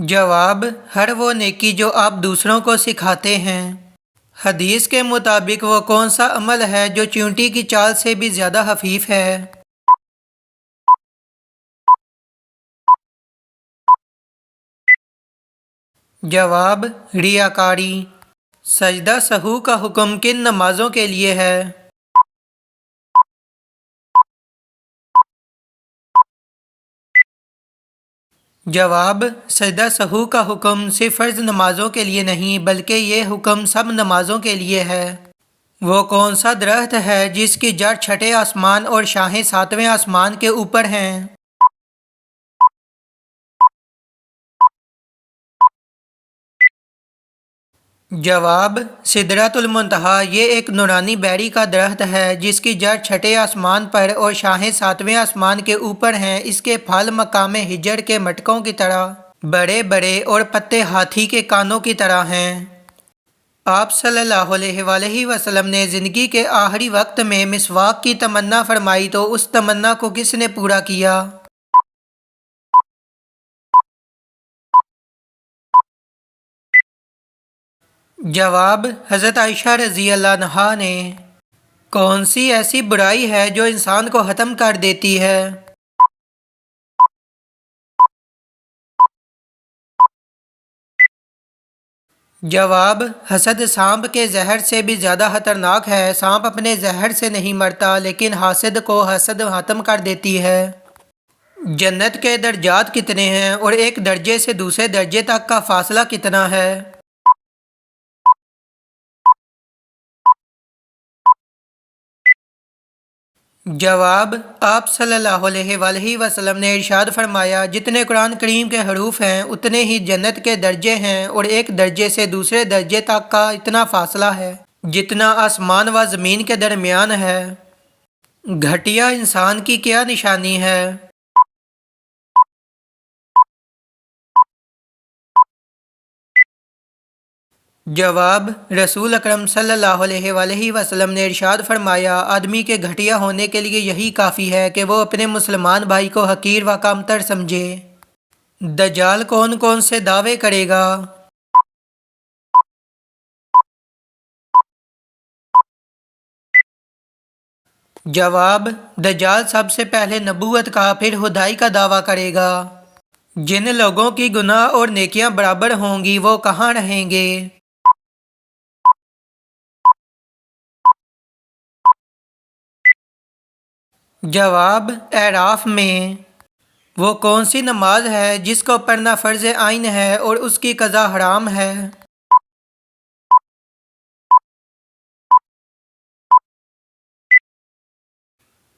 جواب: ہر وہ نیکی جو آپ دوسروں کو سکھاتے ہیں۔ حدیث کے مطابق وہ کون سا عمل ہے جو چیونٹی کی چال سے بھی زیادہ خفیف ہے؟ جواب: ریاکاری۔ سجدہ سہو کا حکم کن نمازوں کے لیے ہے؟ جواب: سجدہ سہو کا حکم صرف فرض نمازوں کے لیے نہیں بلکہ یہ حکم سب نمازوں کے لیے ہے۔ وہ کون سا درخت ہے جس کی جڑ چھٹے آسمان اور شاخیں ساتویں آسمان کے اوپر ہیں؟ جواب: سدرۃ المنتہا۔ یہ ایک نورانی بیری کا درخت ہے جس کی جڑ چھٹے آسمان پر اور شاخیں ساتویں آسمان کے اوپر ہیں۔ اس کے پھل مقام ہجڑ کے مٹکوں کی طرح بڑے بڑے اور پتے ہاتھی کے کانوں کی طرح ہیں۔ آپ صلی اللہ علیہ وآلہ وسلم نے زندگی کے آخری وقت میں مسواک کی تمنا فرمائی تو اس تمنا کو کس نے پورا کیا؟ جواب: حضرت عائشہ رضی اللہ عنہا نے۔ کون سی ایسی برائی ہے جو انسان کو ختم کر دیتی ہے؟ جواب: حسد سانپ کے زہر سے بھی زیادہ خطرناک ہے۔ سانپ اپنے زہر سے نہیں مرتا لیکن حاسد کو حسد ختم کر دیتی ہے۔ جنت کے درجات کتنے ہیں اور ایک درجے سے دوسرے درجے تک کا فاصلہ کتنا ہے؟ جواب: آپ صلی اللہ علیہ وآلہ وسلم نے ارشاد فرمایا جتنے قرآن کریم کے حروف ہیں اتنے ہی جنت کے درجے ہیں اور ایک درجے سے دوسرے درجے تک کا اتنا فاصلہ ہے جتنا آسمان و زمین کے درمیان ہے۔ گھٹیا انسان کی کیا نشانی ہے؟ جواب: رسول اکرم صلی اللہ علیہ وآلہ وسلم نے ارشاد فرمایا آدمی کے گھٹیا ہونے کے لیے یہی کافی ہے کہ وہ اپنے مسلمان بھائی کو حقیر و کمتر سمجھے۔ دجال کون کون سے دعوے کرے گا؟ جواب: دجال سب سے پہلے نبوت کا پھر خدائی کا دعویٰ کرے گا۔ جن لوگوں کی گناہ اور نیکیاں برابر ہوں گی وہ کہاں رہیں گے؟ جواب: اعراف میں۔ وہ کون سی نماز ہے جس کو پڑھنا فرض عین ہے اور اس کی قضا حرام ہے؟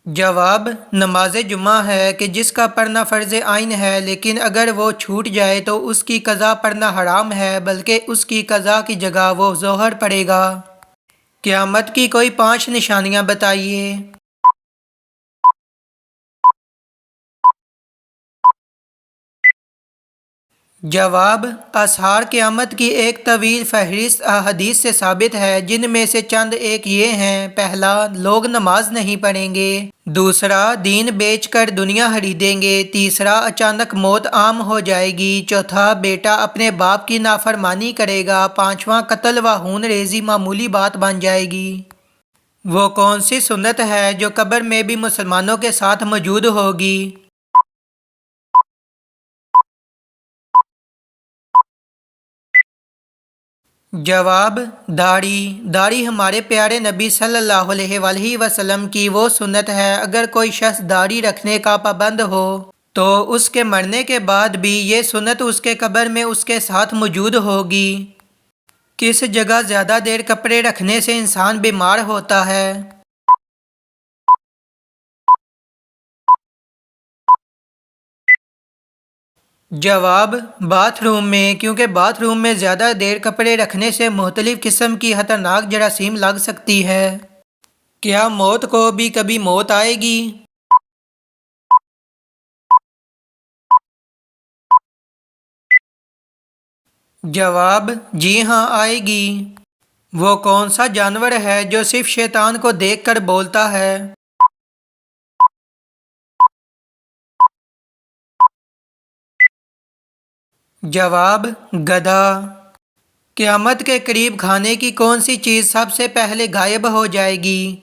جواب: نماز جمعہ ہے کہ جس کا پڑھنا فرض عین ہے لیکن اگر وہ چھوٹ جائے تو اس کی قضا پڑھنا حرام ہے بلکہ اس کی قضا کی جگہ وہ ظہر پڑھے گا۔ قیامت کی کوئی 5 نشانیاں بتائیے۔ جواب: اسحار قیامت کی ایک طویل فہرست احادیث سے ثابت ہے جن میں سے چند ایک یہ ہیں: پہلا، لوگ نماز نہیں پڑھیں گے۔ دوسرا، دین بیچ کر دنیا خریدیں گے۔ تیسرا، اچانک موت عام ہو جائے گی۔ چوتھا، بیٹا اپنے باپ کی نافرمانی کرے گا۔ پانچواں، قتل و خون ریزی معمولی بات بن جائے گی۔ وہ کون سی سنت ہے جو قبر میں بھی مسلمانوں کے ساتھ موجود ہوگی؟ جواب: داڑھی ہمارے پیارے نبی صلی اللہ علیہ وآلہ وسلم کی وہ سنت ہے اگر کوئی شخص داڑھی رکھنے کا پابند ہو تو اس کے مرنے کے بعد بھی یہ سنت اس کے قبر میں اس کے ساتھ موجود ہوگی۔ کس جگہ زیادہ دیر کپڑے رکھنے سے انسان بیمار ہوتا ہے؟ جواب: باتھ روم میں، کیونکہ باتھ روم میں زیادہ دیر کپڑے رکھنے سے مختلف قسم کی خطرناک جراثیم لگ سکتی ہے۔ کیا موت کو بھی کبھی موت آئے گی؟ جواب: جی ہاں آئے گی۔ وہ کون سا جانور ہے جو صرف شیطان کو دیکھ کر بولتا ہے؟ جواب گدھا۔ قیامت کے قریب کھانے کی کون سی چیز سب سے پہلے غائب ہو جائے گی؟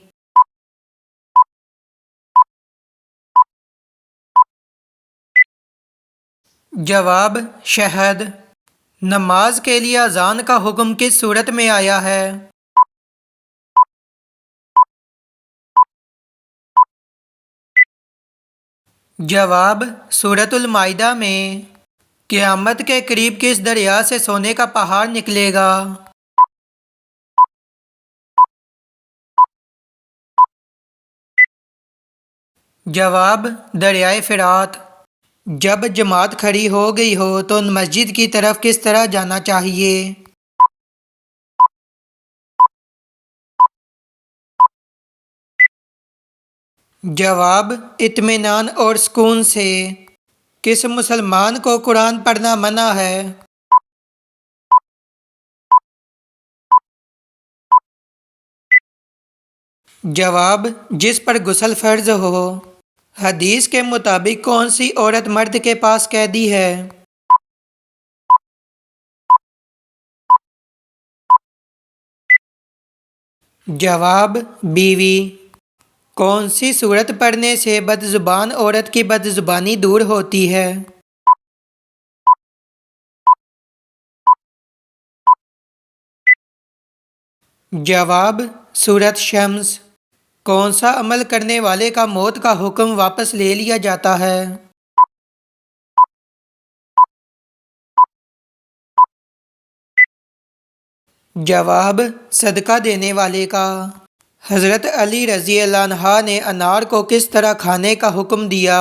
جواب شہد۔ نماز کے لیے اذان کا حکم کس صورت میں آیا ہے؟ جواب سورۃ المائدہ میں۔ قیامت کے قریب کس دریا سے سونے کا پہاڑ نکلے گا؟ جواب دریائے فرات۔ جب جماعت کھڑی ہو گئی ہو تو مسجد کی طرف کس طرح جانا چاہیے؟ جواب اطمینان اور سکون سے۔ کس مسلمان کو قرآن پڑھنا منع ہے؟ جواب جس پر غسل فرض ہو۔ حدیث کے مطابق کون سی عورت مرد کے پاس قیدی ہے؟ جواب بیوی۔ کون سی صورت پڑھنے سے بد زبان عورت کی بد زبانی دور ہوتی ہے؟ جواب سورۃ شمس۔ کون سا عمل کرنے والے کا موت کا حکم واپس لے لیا جاتا ہے؟ جواب صدقہ دینے والے کا۔ حضرت علی رضی اللہ عنہ نے انار کو کس طرح کھانے کا حکم دیا؟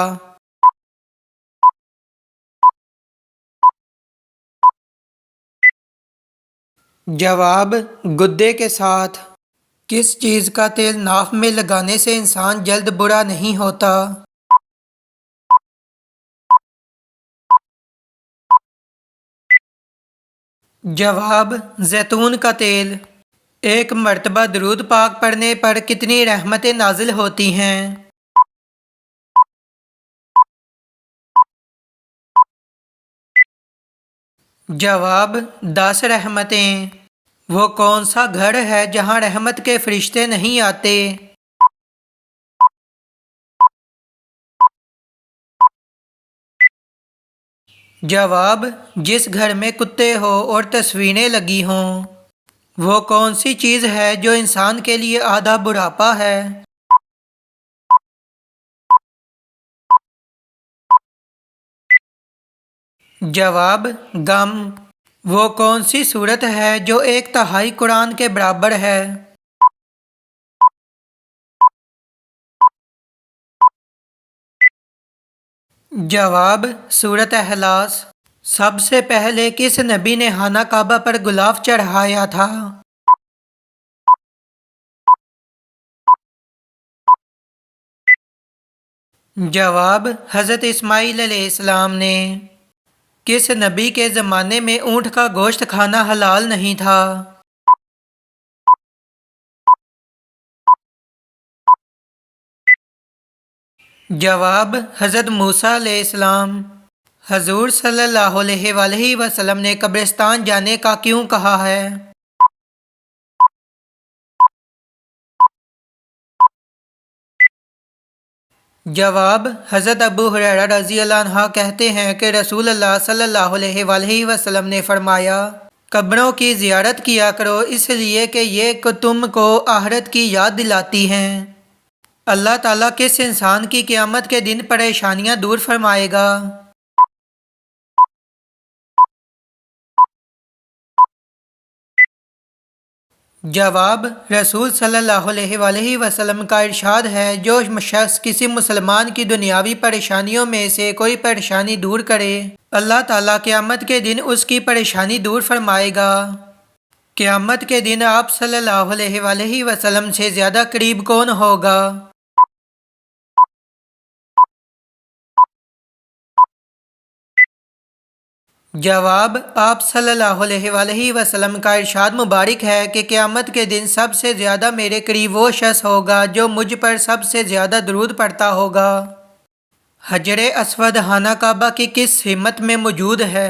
جواب گدے کے ساتھ۔ کس چیز کا تیل ناف میں لگانے سے انسان جلد برا نہیں ہوتا؟ جواب زیتون کا تیل۔ ایک مرتبہ درود پاک پڑھنے پر کتنی رحمتیں نازل ہوتی ہیں؟ جواب 10 رحمتیں۔ وہ کون سا گھر ہے جہاں رحمت کے فرشتے نہیں آتے؟ جواب جس گھر میں کتے ہو اور تصویریں لگی ہوں۔ وہ کون سی چیز ہے جو انسان کے لیے آدھا بڑھاپا ہے؟ جواب غم۔ وہ کون سی صورت ہے جو 1/3 قرآن کے برابر ہے؟ جواب سورۃ اخلاص۔ سب سے پہلے کس نبی نے خانہ کعبہ پر غلاف چڑھایا تھا؟ جواب حضرت اسماعیل علیہ السلام نے۔ کس نبی کے زمانے میں اونٹ کا گوشت کھانا حلال نہیں تھا؟ جواب حضرت موسیٰ علیہ السلام۔ حضور صلی اللہ علیہ وآلہ وسلم نے قبرستان جانے کا کیوں کہا ہے؟ جواب حضرت ابو ہریرہ رضی اللہ عنہ کہتے ہیں کہ رسول اللہ صلی اللہ علیہ وآلہ وسلم نے فرمایا، قبروں کی زیارت کیا کرو اس لیے کہ یہ تم کو آخرت کی یاد دلاتی ہیں۔ اللہ تعالیٰ کس انسان کی قیامت کے دن پریشانیاں دور فرمائے گا؟ جواب رسول صلی اللہ علیہ وآلہ وسلم کا ارشاد ہے، جو شخص کسی مسلمان کی دنیاوی پریشانیوں میں سے کوئی پریشانی دور کرے، اللہ تعالیٰ قیامت کے دن اس کی پریشانی دور فرمائے گا۔ قیامت کے دن آپ صلی اللہ علیہ وآلہ وسلم سے زیادہ قریب کون ہوگا؟ جواب آپ صلی اللہ علیہ وآلہ وسلم کا ارشاد مبارک ہے کہ قیامت کے دن سب سے زیادہ میرے قریب وہ شخص ہوگا جو مجھ پر سب سے زیادہ درود پڑھتا ہوگا۔ حجر اسود خانہ کعبہ کی کس سمت میں موجود ہے؟